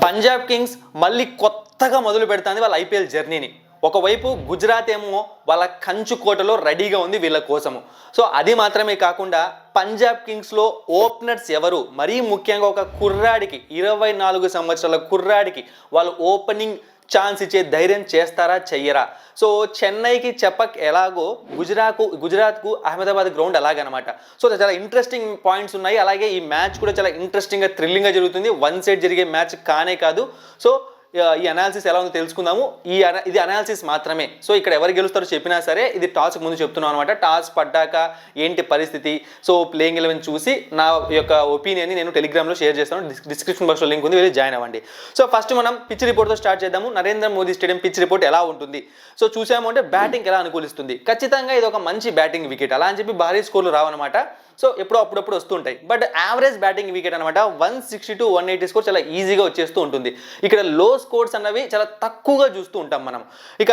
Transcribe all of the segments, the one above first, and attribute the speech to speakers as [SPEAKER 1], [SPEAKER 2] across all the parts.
[SPEAKER 1] Punjab Kings మళ్ళీ కొత్తగా మొదలు పెడుతుంది వాళ్ళ ఐపీఎల్ జర్నీని. ఒకవైపు గుజరాత్ ఏమో వాళ్ళ కంచుకోటలో రెడీగా ఉంది వీళ్ళ కోసము. సో అది మాత్రమే కాకుండా పంజాబ్ కింగ్స్లో ఓపెనర్స్ ఎవరు, మరీ ముఖ్యంగా ఒక కుర్రాడికి 24 సంవత్సరాల కుర్రాడికి వాళ్ళు ఓపెనింగ్ ఛాన్స్ ఇచ్చే ధైర్యం చేస్తారా చెయ్యరా? సో చెన్నైకి చెప్పక్ ఎలాగో గుజరాత్కు అహ్మదాబాద్ గ్రౌండ్ అలాగనమాట. సో చాలా ఇంట్రెస్టింగ్ పాయింట్స్ ఉన్నాయి. అలాగే ఈ మ్యాచ్ కూడా చాలా ఇంట్రెస్టింగ్గా థ్రిల్లింగ్గా జరుగుతుంది. వన్ సైడ్ జరిగే మ్యాచ్ కానే కాదు. సో ఈ అనాలిసిస్ ఎలా ఉందో తెలుసుకుందాము. ఇది అనాలిసిస్ మాత్రమే. సో ఇక్కడ ఎవరు గెలుస్తారో చెప్పినా సరే ఇది టాస్ ముందు చెప్తున్నాం అనమాట. టాస్ పడ్డాక ఏంటి పరిస్థితి, సో ప్లేయింగ్ 11 చూసి నా యొక్క ఒపీనియన్ని నేను టెలిగ్రామ్లో షేర్ చేస్తాను. డిస్క్రిప్షన్ బాక్స్లో లింక్ ఉంది, వెళ్ళి జాయిన్ అవ్వండి. సో ఫస్ట్ మనం పిచ్ రిపోర్ట్తో స్టార్ట్ చేద్దాము. Narendra Modi stadium pitch report ఎలా ఉంటుంది? సో చూసాము అంటే బ్యాటింగ్ ఎలా అనుకూలిస్తుంది. ఖచ్చితంగా ఇది ఒక మంచి బ్యాటింగ్ వికెట్, అలా అని చెప్పి భారీ స్కోర్లు రావన్నమాట. సో ఎప్పుడో అప్పుడప్పుడు వస్తుంటాయి. బట్ యావరేజ్ బ్యాటింగ్ వికెట్ అనమాట. 160 to 180 స్కోర్ చాలా ఈజీగా వచ్చేస్తూ ఉంటుంది. ఇక్కడ లో స్కోర్స్ అన్నవి చాలా తక్కువగా చూస్తూ ఉంటాం మనం. ఇక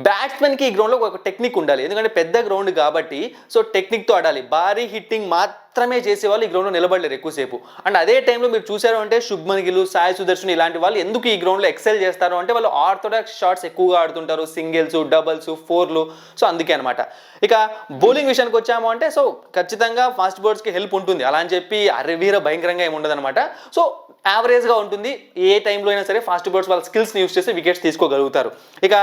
[SPEAKER 1] బ్యాట్స్మెన్కి ఈ గ్రౌండ్లో ఒక టెక్నిక్ ఉండాలి, ఎందుకంటే పెద్ద గ్రౌండ్ కాబట్టి. సో టెక్నిక్తో ఆడాలి. భారీ హిట్టింగ్ మాత్రమే చేసేవాళ్ళు ఈ గ్రౌండ్లో నిలబడలేరు ఎక్కువసేపు. అండ్ అదే టైంలో మీరు చూసారు అంటే శుభ్మన్ గిల్, సాయి సుదర్శన్ ఇలాంటి వాళ్ళు ఎందుకు ఈ గ్రౌండ్లో ఎక్సెల్ చేస్తారు అంటే వాళ్ళు ఆర్థోడాక్స్ షాట్స్ ఎక్కువగా ఆడుతుంటారు, సింగిల్స్, డబల్స్, ఫోర్లు. సో అందుకే అనమాట. ఇక బౌలింగ్ విషయానికి వచ్చాము అంటే సో ఖచ్చితంగా ఫాస్ట్ బౌలర్స్కి హెల్ప్ ఉంటుంది, అలా అని చెప్పి అరవీర భయంకరంగా ఏమి ఉండదు అనమాట. సో యావరేజ్గా ఉంటుంది. ఏ టైంలో అయినా సరే ఫాస్ట్ బౌలర్స్ వాళ్ళ స్కిల్స్ని యూస్ చేసి వికెట్స్ తీసుకోగలుగుతారు. ఇక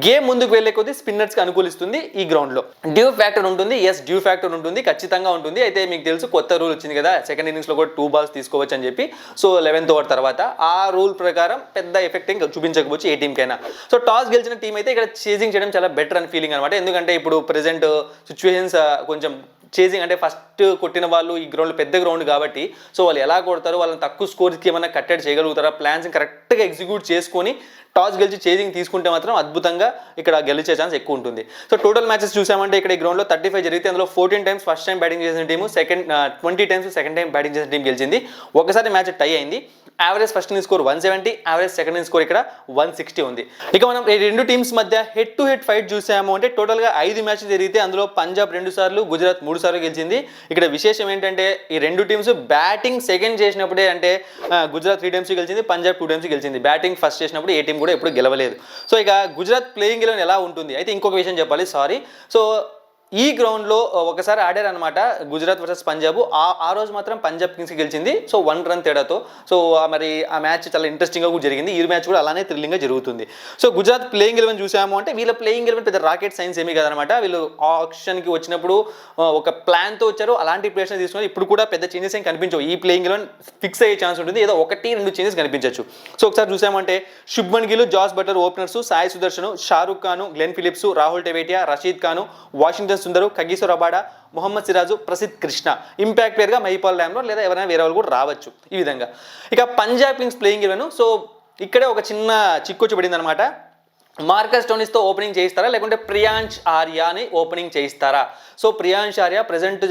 [SPEAKER 1] గేమ్ ముందుకు వెళ్ళే కొద్దీ స్పిన్నర్స్కి అనుకూలిస్తుంది ఈ గ్రౌండ్లో. డ్యూ ఫ్యాక్టర్ ఉంటుంది. ఎస్, డ్యూ ఫ్యాక్టర్ ఉంటుంది, ఖచ్చితంగా ఉంటుంది. అయితే మీకు తెలుసు కొత్త రూల్ వచ్చింది కదా, సెకండ్ ఇన్నింగ్స్లో కూడా 2 balls తీసుకోవచ్చు అని చెప్పి. సో 11th over తర్వాత ఆ రూల్ ప్రకారం పెద్ద ఎఫెక్ట్ ఇంకా చూపించకపోవచ్చు ఏ టీంకైనా. సో టాస్ గెలిచిన టీం అయితే ఇక్కడ చేజింగ్ చేయడం చాలా బెటర్ అని ఫీలింగ్ అనమాట. ఎందుకంటే ఇప్పుడు ప్రెసెంట్ సిచ్యువేషన్స్ కొంచెం చేజింగ్ అంటే ఫస్ట్ కొట్టిన వాళ్ళు ఈ గ్రౌండ్ పెద్ద గ్రౌండ్ కాబట్టి సో వాళ్ళు ఎలా కొడతారు, వాళ్ళని తక్కువ స్కోర్స్కి ఏమైనా కట్టడి చేయగలుగుతారా, ప్లాన్స్ కరెక్ట్గా ఎగ్జిక్యూట్ చేసుకొని టాస్ గెలిచి చేజింగ్ తీసుకుంటే మాత్రం అద్భుతంగా ఇక్కడ గెలిచే ఛాన్స్ ఎక్కువ ఉంటుంది. సో టోటల్ మ్యాచెస్ చూసామంటే ఇక్కడ ఈ గ్రౌండ్లో 35 జరిగితే అందులో 14 times ఫస్ట్ టైం బ్యాటింగ్ చేసిన team, 20 times second time batting చేసిన టీం గెలిచింది. ఒకసారి మ్యాచ్ టై అయింది. Average first inning score 170, average second inning score ఇక్కడ 160 ఉంది. ఇక మనం ఈ రెండు టీమ్స్ మధ్య హెడ్ టు హెడ్ ఫైట్ చూసాము అంటే టోటల్గా 5 మ్యాచ్లు జరిగితే అందులో పంజాబ్ 2 సార్లు, గుజరాత్ 3 సార్లు గెలిచింది. ఇక్కడ విశేషం ఏంటంటే ఈ రెండు టీమ్స్ బ్యాటింగ్ సెకండ్ చేసినప్పుడే అంటే గుజరాత్ 3 times గెలిచింది, పంజాబ్ 2 times గెలిచింది. బ్యాటింగ్ ఫస్ట్ చేసినప్పుడు ఏ టీం కూడా ఎప్పుడు గెలవలేదు. సో ఇక గుజరాత్ ప్లేయింగ్ 11 ఎలా ఉంటుంది అయితే ఇంకొక విషయం చెప్పాలి, సారీ. సో ఈ గ్రౌండ్లో ఒకసారి ఆడారనమాట గుజరాత్ వర్సెస్ పంజాబ్. ఆ రోజు మాత్రం పంజాబ్ కింగ్స్కి గెలిచింది. సో 1 run తేడాతో. సో మరి ఆ మ్యాచ్ చాలా ఇంట్రెస్టింగ్గా కూడా జరిగింది. ఈ మ్యాచ్ కూడా అలానే థ్రిల్లింగ్గా జరుగుతుంది. సో గుజరాత్ ప్లేయింగ్ 11 చూసాము అంటే వీళ్ళ ప్లేయింగ్ 11 పెద్ద రాకెట్ సైన్స్ ఏమీ కదనమాట. వీళ్ళు ఆప్షన్కి వచ్చినప్పుడు ఒక ప్లాన్తో వచ్చారు, అలాంటి ప్లేయర్స్ని తీసుకున్నారు. ఇప్పుడు కూడా పెద్ద చేంజెస్ ఏం కనిపించవు. ఈ ప్లేయింగ్ 11 ఫిక్స్ అయ్యే ఛాన్స్ ఉంటుంది, ఏదో 1-2 చేంజెస్ కనిపించవచ్చు. సో ఒకసారి చూసామంటే Shubman Gill, Jos Buttler openers, Sai Sudharsan, Shahrukh Khan, Glenn Phillips, Rahul Tewatia, Rashid Khan, Washington Sundar, Kagiso Rabada, Mohammed Siraj, Prasidh Krishna. Impact ప్లేయర్గా మహిపాల్ ల్యాంబ్రో లేదా ఎవరైనా వేరే వాళ్ళు కూడా రావచ్చు ఈ విధంగా. ఇక పంజాబ్ కింగ్స్ ప్లేయింగ్ 11. సో ఇక్కడే ఒక చిన్న చిక్కొచ్చి పడింది అనమాట. మార్కస్ స్టోనిస్తో ఓపెనింగ్ చేయిస్తారా లేకుంటే ప్రియాంష్ ఆర్యాని ఓపెనింగ్ చేయిస్తారా? సో ప్రియాంష్ ఆర్య ప్రెసెంట్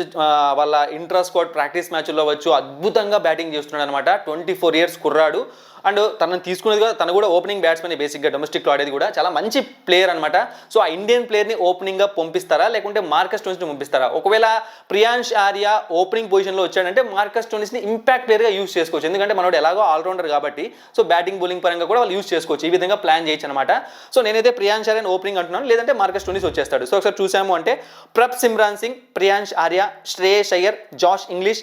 [SPEAKER 1] వాళ్ళ ఇంట్రా స్క్వాడ్ ప్రాక్టీస్ మ్యాచ్ల్లో వచ్చు అద్భుతంగా బ్యాటింగ్ చేస్తున్నాడు అనమాట. 24 years కుర్రాడు. అండ్ తనను తీసుకునేది కూడా తను కూడా ఓపెనింగ్ బ్యాట్స్మెన్ బేసిక్గా, డొమెస్టిక్లో ఆడేది కూడా చాలా మంచి ప్లేయర్ అనమాట. సో ఆ ఇండియన్ ప్లేయర్ని ఓపెనింగ్గా పంపిస్తారా లేకుంటే మార్కస్ స్టోనిస్ని పంపిస్తారా? ఒకవేళ ప్రియాంష్ ఆర్య ఓపెనింగ్ పొజిషన్లో వచ్చాడంటే మార్కస్ స్టోనిస్ని ఇంపాక్ట్ ప్లేయర్గా యూస్ చేసుకోవచ్చు, ఎందుకంటే మనోడు ఎలాగో ఆల్రౌండర్ కాబట్టి. సో బ్యాటింగ్ బౌలింగ్ పరంగా కూడా వాళ్ళు యూస్ చేసుకోవచ్చు, ఈ విధంగా ప్లాన్ చేయొచ్చు అనమాట. సో నేనైతే ప్రియాంష్ ఆర్యని ఓపెనింగ్ అంటున్నాను, లేదంటే మార్కస్ స్టోనిస్ వచ్చేస్తాడు. సో ఒకసారి చూసాము అంటే Prabhsimran Singh, Priyansh Arya, Shreyas Iyer, Josh Inglis,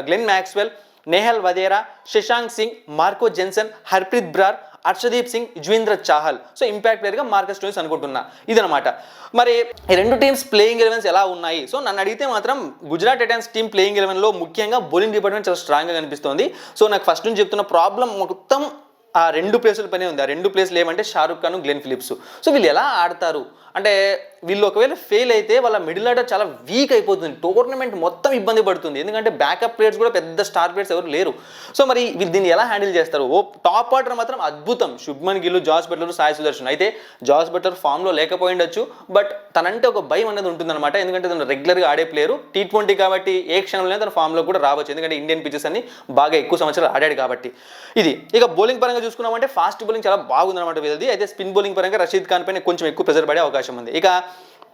[SPEAKER 1] Glenn Maxwell, Nehal Wadhera, Shashank Singh, Marco Jansen, Harpreet Brar, Arshdeep Singh, Yuzvendra Chahal. So impact ప్లేయర్గా మార్కస్ స్టోనిస్ అనుకుంటున్నా. ఇదనమాట. మరి ఈ రెండు టీమ్స్ ప్లేయింగ్ 11s ఎలా ఉన్నాయి? సో నన్ను అడిగితే మాత్రం గుజరాత్ టైటన్స్ టీం ప్లేయింగ్ 11లో ముఖ్యంగా బౌలింగ్ డిపార్ట్మెంట్ చాలా స్ట్రాంగ్గా కనిపిస్తుంది. సో నాకు ఫస్ట్ నుంచి చెప్తున్న ప్రాబ్లం మొత్తం ఆ 2 ప్లేసుల పనే ఉంది. ఆ 2 ప్లేసులు ఏమంటే Shahrukh Khan, Glenn Philips. So వీళ్ళు ఎలా ఆడతారు అంటే వీళ్ళు ఒకవేళ ఫెయిల్ అయితే వాళ్ళ మిడిల్ ఆర్డర్ చాలా వీక్ అయిపోతుంది, టోర్నమెంట్ మొత్తం ఇబ్బంది పడుతుంది, ఎందుకంటే బ్యాకప్ ప్లేయర్స్ కూడా పెద్ద స్టార్ ప్లేయర్స్ ఎవరు లేరు. సో మరి వీళ్ళు దీన్ని ఎలా హ్యాండిల్ చేస్తారు? టాప్ ఆర్డర్ మాత్రం అద్భుతం, శుభ్మన్ గిల్, జాస్ బట్లర్, సాయి సుదర్శన్. అయితే జాస్ బట్లర్ ఫామ్లో లేకపోయిండొచ్చు, బట్ తనంటే ఒక భయం అనేది ఉంటుందన్నమాట, ఎందుకంటే తను రెగ్యులర్గా ఆడే ప్లేయరు. T20 కాబట్టి ఏ క్షణంలో తన ఫామ్లో కూడా రావచ్చు, ఎందుకంటే ఇండియన్ పిచెస్ అన్ని బాగా ఎక్కువ సంవత్సరాలు ఆడాడు కాబట్టి. ఇది ఇక బౌలింగ్ పరంగా చూసుకున్నామంటే ఫాస్ట్ బౌలింగ్ చాలా బాగుందన్నమాట వీళ్ళది. అయితే స్పిన్ బౌలింగ్ పరంగా రషీద్ ఖాన్ పైన కొంచెం ఎక్కువ ప్రెజర్ పడే అవకాశం ఉంది. ఇక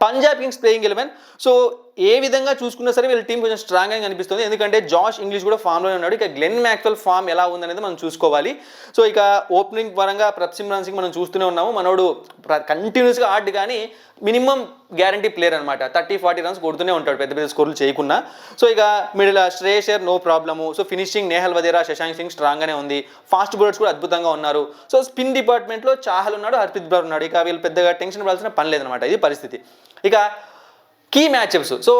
[SPEAKER 1] పంజాబ్ కింగ్స్ ప్లేయింగ్ 11. సో ఏ విధంగా చూసుకున్నా సరే వీళ్ళ టీం కొంచెం స్ట్రాంగ్గా కనిపిస్తుంది, ఎందుకంటే జాష్ ఇంగ్లీష్ కూడా ఫామ్లోనే ఉన్నాడు. ఇక గ్లెన్ మ్యాక్స్వెల్ ఫామ్ ఎలా ఉందనేది మనం చూసుకోవాలి. సో ఇక ఓపెనింగ్ పరంగా ప్రప్సిమ్రాన్ సింగ్ మనం చూస్తూనే ఉన్నాము, మనోడు కంటిన్యూస్గా ఆడు కానీ మినిమం గ్యారంటీ ప్లేయర్ అనమాట. 30-40 రన్స్ కొడుతూనే ఉంటాడు పెద్ద పెద్ద స్కోర్లు చేయకుండా. సో ఇక middle Shreyas no problem. So finishing Nehal Wadhera, Shashank Singh స్ట్రాంగ్గానే ఉంది. ఫాస్ట్ బౌలర్స్ కూడా అద్భుతంగా ఉన్నారు. సో స్పిన్ డిపార్ట్మెంట్లో చాహల్ ఉన్నాడు, హర్ప్రీత్ బ్రౌన్ ఉన్నాడు. ఇక వీళ్ళు పెద్దగా టెన్షన్ పడాల్సిన పని లేదనమాట, ఇది పరిస్థితి. ఇక కీ మ్యాచ్అప్స్, సో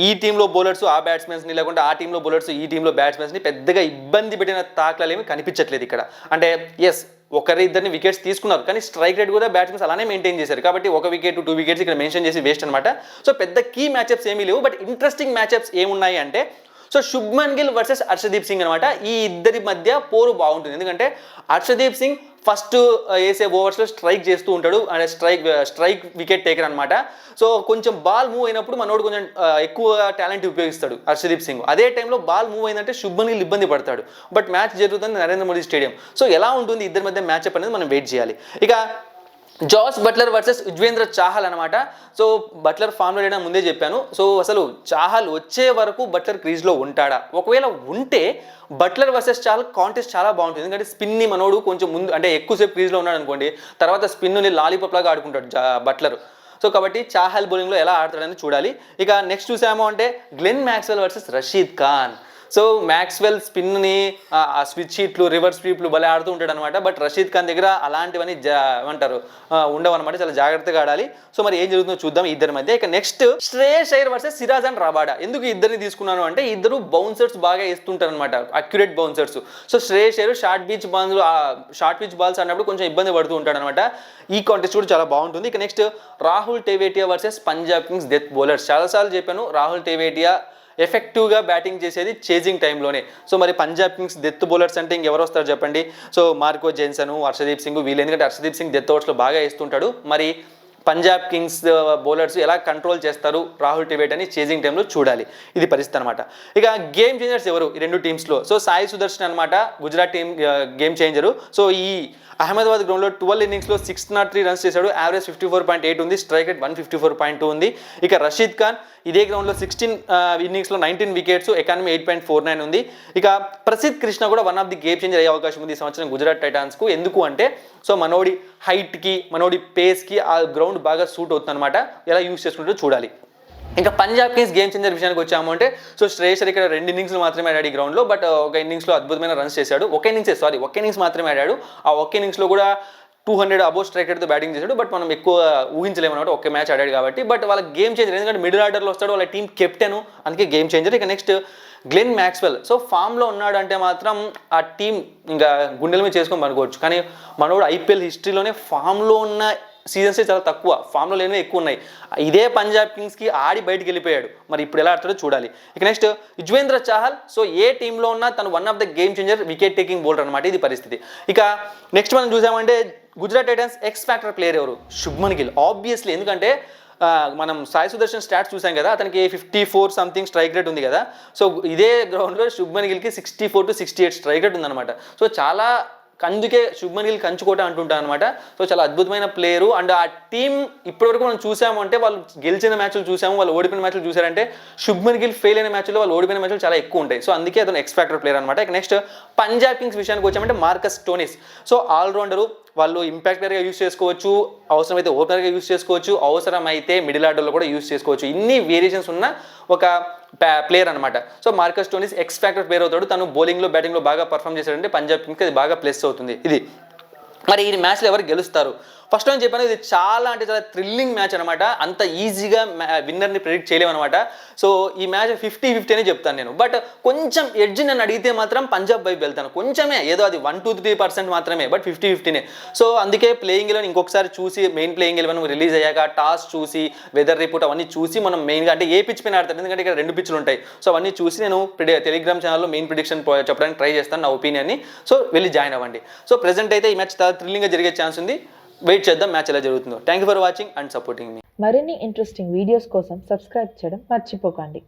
[SPEAKER 1] ఈ టీంలో బౌలర్స్ ఆ బ్యాట్స్మెన్స్ని, లేకుంటే ఆ టీంలో బౌలర్స్ ఈ టీంలో బ్యాట్స్మెన్స్ని పెద్దగా ఇబ్బంది పెట్టిన తాక్లాలు ఏమి కనిపించట్లేదు ఇక్కడ. అంటే ఎస్ ఒకరిద్దరిని వికెట్స్ తీసుకున్నారు, కానీ స్ట్రైక్ రేట్ కూడా బ్యాట్స్మెన్స్ అలానే మెయింటైన్ చేశారు. కాబట్టి 1 వికెట్ 2 వికెట్స్ ఇక్కడ మెన్షన్ చేసి వేస్ట్ అనమాట. సో పెద్ద కీ మ్యాచ్అప్స్ ఏమీ లేవు. బట్ ఇంట్రెస్టింగ్ మ్యాచ్అప్స్ ఏమున్నాయి అంటే, సో శుభ్మన్ గిల్ వర్సెస్ హర్షదీప్ సింగ్ అనమాట. ఈ ఇద్దరి మధ్య పోరు బాగుంటుంది, ఎందుకంటే హర్షదీప్ సింగ్ ఫస్ట్ వేసే ఓవర్స్లో స్ట్రైక్ చేస్తూ ఉంటాడు, అంటే స్ట్రైక్ వికెట్ టేకర్ అనమాట. సో కొంచెం బాల్ మూవ్ అయినప్పుడు మనోడు కొంచెం ఎక్కువ టాలెంట్ ఉపయోగిస్తాడు హర్షదీప్ సింగ్. అదే టైంలో బాల్ మూవ్ అయిందంటే శుభ్మన్ గిల్ ఇబ్బంది పడతాడు. బట్ మ్యాచ్ జరుగుతుంది నరేంద్ర మోడీ స్టేడియం. సో ఎలా ఉంటుంది ఇద్దరి మధ్య మ్యాచ్అప్ అనేది మనం వెయిట్ చేయాలి. ఇక Jos Buttler versus Yuzvendra Chahal అనమాట. సో బట్లర్ ఫామ్లో లేనా ముందే చెప్పాను. సో అసలు చాహల్ వచ్చే వరకు బట్లర్ క్రీజ్లో ఉంటాడా? ఒకవేళ ఉంటే బట్లర్ వర్సెస్ చాహల్ కాంటెస్ట్ చాలా బాగుంటుంది, ఎందుకంటే స్పిన్ని మనోడు కొంచెం ముందు అంటే ఎక్కువసేపు క్రీజ్లో ఉన్నాడు అనుకోండి, తర్వాత స్పిన్ని లాలీపాప్ లాగా ఆడుకుంటాడు బట్లర్. సో కాబట్టి చాహల్ బౌలింగ్లో ఎలా ఆడతాడని చూడాలి. ఇక నెక్స్ట్ చూసాము అంటే Glenn Maxwell versus Rashid Khan. So Maxwell స్పిన్ని స్విచ్ హీట్లు రివర్స్ స్వీప్లు భలే ఆడుతూ ఉంటాడు అనమాట. బట్ రషీద్ ఖాన్ దగ్గర అలాంటివన్నీ ఏమంటారు ఉండవు అనమాట, చాలా జాగ్రత్తగా ఆడాలి. సో మరి ఏం జరుగుతుందో చూద్దాం ఇద్దరి మధ్య. ఇక next Shreyas Iyer versus Siraj and Rabada. ఎందుకు ఇద్దరిని తీసుకున్నాను అంటే ఇద్దరు బౌన్సర్స్ బాగా వేస్తుంటారు అనమాట, accurate bouncers. So Shreyas Iyer short pitch balls అన్నప్పుడు కొంచెం ఇబ్బంది పడుతూ ఉంటాడు అనమాట. ఈ కాంటెస్ట్ కూడా చాలా బాగుంటుంది. ఇక next Rahul Tewatia versus Punjab kings death bowlers. చాలాసార్లు చెప్పాను, రాహుల్ టెవేటియా ఎఫెక్టివ్గా బ్యాటింగ్ చేసేది చేజింగ్ టైంలోనే. సో మరి పంజాబ్ కింగ్స్ డెత్ బౌలర్స్ అంటే ఇంకెవరు వస్తారు చెప్పండి? So Marco Jansen, Harshdeep Singh వీళ్ళు, ఎందుకంటే హర్షదీప్ సింగ్ డెత్ ఓవర్స్లో బాగా వేస్తుంటాడు. మరి పంజాబ్ కింగ్స్ బౌలర్స్ ఎలా కంట్రోల్ చేస్తారు రాహుల్ టెవేటియా అని చేజింగ్ టైంలో చూడాలి, ఇది పరిస్థితి అనమాట. ఇక గేమ్ చేంజర్స్ ఎవరు ఈ రెండు టీమ్స్లో? సో సాయి సుదర్శన్ అనమాట, Gujarat team game changer. So ఈ అహ్మదాబాద్ గ్రౌండ్లో 12 ఇన్నింగ్స్లో 603 రన్స్ చేశాడు, యావరేజ్ 54.8 ఉంది, స్ట్రైక్ రేట్ 154.2 ఉంది. ఇక రషీద్ ఖాన్ ఇదే గ్రౌండ్లో 16 ఇన్నింగ్స్లో 19 వికెట్స్, ఎకానమీ 8.49 ఉంది. ఇక ప్రసిద్ధ్ కృష్ణ కూడా one of the game changer అయ్యే అవకాశం ఉంది ఈ సంవత్సరం గుజరాత్ టైటాన్స్కు. ఎందుకు అంటే సో మనోడి హైట్కి మనోడి పేస్కి ఆ గ్రౌండ్ బాగా సూట్ అవుతుంది అనమాట, ఎలా యూస్ చేసుకుంటారో చూడాలి. ఇంకా పంజాబ్ కింగ్స్ గేమ్ చేంజర్ విషయానికి వచ్చాము అంటే సో శ్రేయస్ ఇక్కడ 2 ఇన్నింగ్స్లు మాత్రమే ఆడాడు ఈ గ్రౌండ్లో. బట్ ఒక ఇన్నింగ్స్లో అద్భుతమైన రన్స్ చేశాడు. ఒక ఇన్నింగ్స్ మాత్రమే ఆడాడు. ఆ ఒక్క ఇన్నింగ్స్లో కూడా 200 అబోవ్ స్ట్రైక్ రేట్తో బ్యాటింగ్ చేశాడు. బట్ మనం ఎక్కువ ఊహించలేము అనమాట, ఒక్క మ్యాచ్ ఆడాడు కాబట్టి. బట్ వాళ్ళ గేమ్ చేంజర్, ఎందుకంటే మిడిల్ ఆర్డర్లో వస్తాడు, వాళ్ళ టీం కెప్టెన్, అందుకే గేమ్ చేంజర్. ఇక నెక్స్ట్ గ్లెన్ మ్యాక్స్వెల్. సో ఫామ్లో ఉన్నాడు అంటే మాత్రం ఆ టీం ఇంకా గుండెల మీద చేసుకొని పనుకోవచ్చు. కానీ మనోడు ఐపీఎల్ హిస్టరీలోనే ఫామ్లో ఉన్న సీజన్సే చాలా తక్కువ, ఫామ్లో లేనివి ఎక్కువ ఉన్నాయి. ఇదే పంజాబ్ కింగ్స్కి ఆడి బయటికి వెళ్ళిపోయాడు, మరి ఇప్పుడు ఎలా ఆడతాడో చూడాలి. ఇక నెక్స్ట్ యుజ్వేంద్ర చాహల్. సో ఏ టీంలో ఉన్నా తను one of the game changer wicket taking bowler అనమాట, ఇది పరిస్థితి. ఇక నెక్స్ట్ మనం చూసామంటే Gujarat Titans X factor player ఎవరు? శుభ్మన్ గిల్ ఆబ్వియస్లీ. ఎందుకంటే మనం సాయి సుదర్శన్ స్టాట్స్ చూసాం కదా, అతనికి 54 సంథింగ్ స్ట్రైక్ రేట్ ఉంది కదా. సో ఇదే గ్రౌండ్లో శుభ్మన్ గిల్కి 64 to 68 స్ట్రైక్ రేట్ ఉందన్నమాట. సో చాలా అందుకే శుభ్మన్ గిల్ కంచుకోట అంటుంటాను అనమాట. సో చాలా అద్భుతమైన ప్లేయరు. అండ్ ఆ టీం ఇప్పటివరకు మనం చూసాము అంటే వాళ్ళు గెలిచిన మ్యాచ్లు చూసాము, వాళ్ళు ఓడిపోయిన మ్యాచ్లు చూసారంటే శుభ్మన్ గిల్ ఫెయిల్ అయిన మ్యాచ్లో వాళ్ళు ఓడిపోయిన మ్యాచ్లు చాలా ఎక్కువ ఉంటాయి. సో అందుకే అతను ఎక్స్ ఫ్యాక్టర్ ప్లేయర్ అనమాట. ఇక నెక్స్ట్ పంజాబ్ కింగ్స్ విషయానికి వచ్చామంటే మార్కస్ స్టోనిస్. సో ఆల్రౌండరు, వాళ్ళు ఇంపాక్ట్ ప్లేయర్గా యూస్ చేసుకోవచ్చు, అవసరమైతే ఓపెనర్గా యూస్ చేసుకోవచ్చు, అవసరమైతే మిడిల్ ఆర్డర్లో కూడా యూస్ చేసుకోవచ్చు. ఇన్ని వేరియేషన్స్ ఉన్న ఒక ప్లేయర్ అనమాట. So Marcus Stoinis X factor player అవుతాడు. తను బౌలింగ్లో బ్యాటింగ్లో బాగా పర్ఫామ్ చేశాడంటే పంజాబ్ కింగ్స్కి అది బాగా ప్లస్ అవుతుంది. ఇది మరి ఈ మ్యాచ్లో ఎవరు గెలుస్తారు? ఫస్ట్ నేను చెప్పాను, ఇది చాలా అంటే చాలా థ్రిల్లింగ్ మ్యాచ్ అనమాట. అంత ఈజీగా విన్నర్ని ప్రెడిక్ట్ చేయలేము అనమాట. సో ఈ మ్యాచ్ 50-50 అనే చెప్తాను నేను. బట్ కొంచెం ఎడ్జ్ నన్ను అడిగితే మాత్రం పంజాబ్ వైపు వెళ్తాను, కొంచెమే, ఏదో అది 1-3% మాత్రమే, బట్ 50-50నే. సో అందుకే ప్లేయింగ్ ఎలెవెన్ ఇంకొకసారి చూసి, మెయిన్ ప్లేయింగ్ ఎలెవెన్ రిలీజ్ అయ్యాక టాస్ చూసి, వెదర్ రిపోర్ట్ అవన్నీ చూసి మనం మెయిన్గా అంటే ఏ పిచ్ పైన ఆడతాను, ఎందుకంటే ఇక్కడ 2 పిచ్లు ఉంటాయి. సో అవన్నీ చూసి నేను టెలిగ్రామ్ ఛానల్లో మెయిన్ ప్రిడిక్షన్ చెప్పడానికి ట్రై చేస్తాను, నా ఒపీనియన్ని. సో వెళ్ళి జాయిన్ అవ్వండి. సో ప్రెజెంట్ అయితే ఈ మ్యాచ్ చాలా థ్రిల్లింగ్గా జరిగే ఛాన్స్ ఉంది. వెయిట్ చేద్దాం మ్యాచ్ ఎలా జరుగుతుందో. Thank you for watching and supporting మీ.
[SPEAKER 2] మరిన్ని ఇంట్రెస్టింగ్ వీడియోస్ కోసం సబ్స్క్రైబ్ చేయడం మర్చిపోకండి.